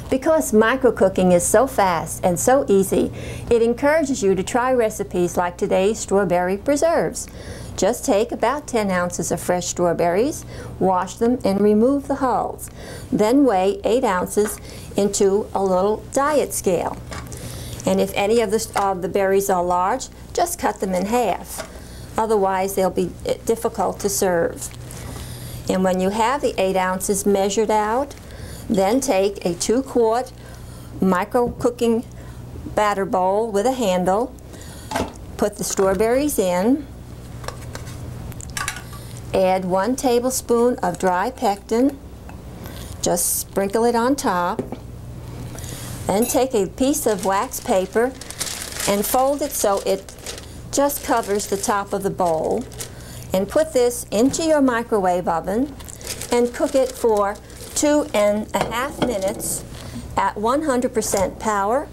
Because microcooking is so fast and so easy, it encourages you to try recipes like today's strawberry preserves. Just take about 10 ounces of fresh strawberries, wash them and remove the hulls. Then weigh 8 ounces into a little diet scale. And if any of the berries are large, just cut them in half. Otherwise, they'll be difficult to serve. And when you have the 8 ounces measured out, then take a 2-quart micro-cooking batter bowl with a handle, put the strawberries in, add 1 tablespoon of dry pectin, just sprinkle it on top, then take a piece of wax paper and fold it so it just covers the top of the bowl, and put this into your microwave oven and cook it for 2.5 minutes at 100% power.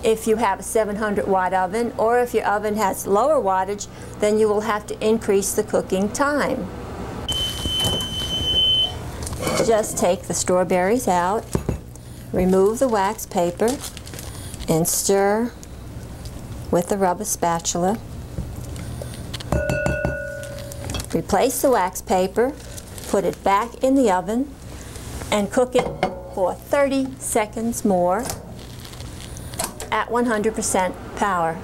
If you have a 700-watt oven, or if your oven has lower wattage, then you will have to increase the cooking time. Just take the strawberries out, remove the wax paper, and stir with the rubber spatula. Replace the wax paper, put it back in the oven, and cook it for 30 seconds more at 100% power.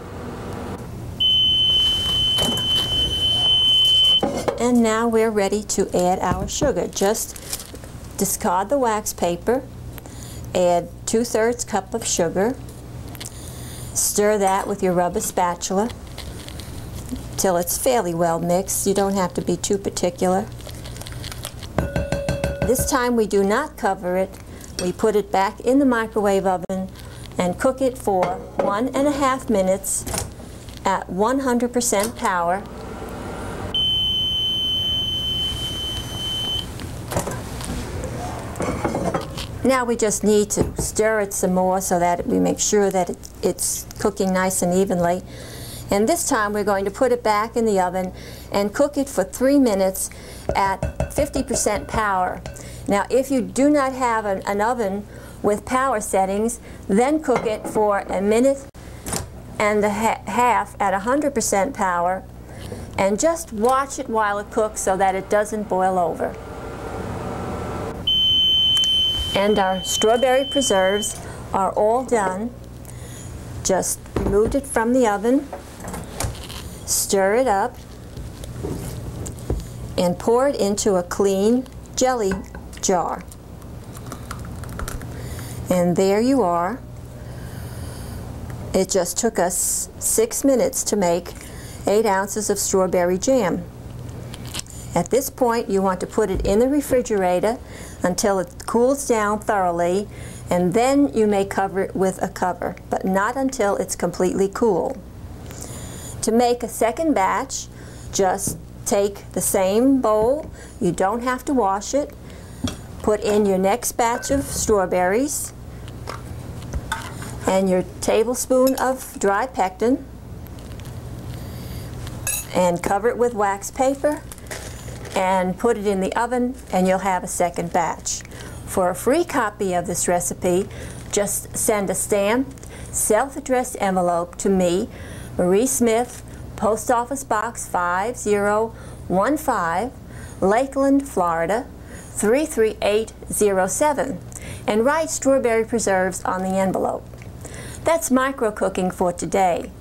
And now we're ready to add our sugar. Just discard the wax paper, add 2/3 cup of sugar, stir that with your rubber spatula till it's fairly well mixed. You don't have to be too particular. This time we do not cover it. We put it back in the microwave oven and cook it for 1.5 minutes at 100% power. Now we just need to stir it some more so that we make sure that it's cooking nice and evenly. And this time we're going to put it back in the oven and cook it for 3 minutes at 50% power. Now if you do not have an oven with power settings, then cook it for 1.5 minutes at 100% power, and just watch it while it cooks so that it doesn't boil over. And our strawberry preserves are all done. Just remove it from the oven, stir it up, and pour it into a clean jelly jar. And there you are. It just took us 6 minutes to make 8 ounces of strawberry jam. At this point, you want to put it in the refrigerator until it cools down thoroughly, and then you may cover it with a cover, but not until it's completely cool. To make a second batch, just take the same bowl. You don't have to wash it. Put in your next batch of strawberries and your tablespoon of dry pectin, and cover it with wax paper and put it in the oven, and you'll have a second batch. For a free copy of this recipe, just send a stamped, self-addressed envelope to me, Marie Smith, Post Office Box 5015, Lakeland, Florida 33807, and write strawberry preserves on the envelope. That's micro cooking for today.